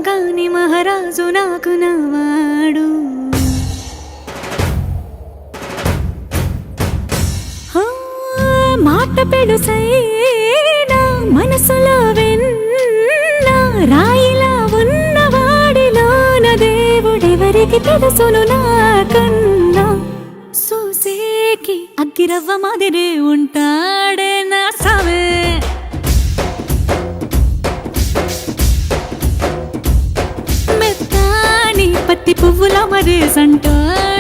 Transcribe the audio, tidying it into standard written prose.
గాని మహారాజు నాకు నవాడు. మాట పెడుసైనా మనసులో వెన్న రాయిలా ఉన్నవాడిలోన దేవుడెవరికి తెలుసును నాకన్నా. సూసేకి అగ్గిరవ్వ మాదిరే ఉంటాడే నా సావే. మెత్తాని పత్తి పువ్వుల మరేసంటాడే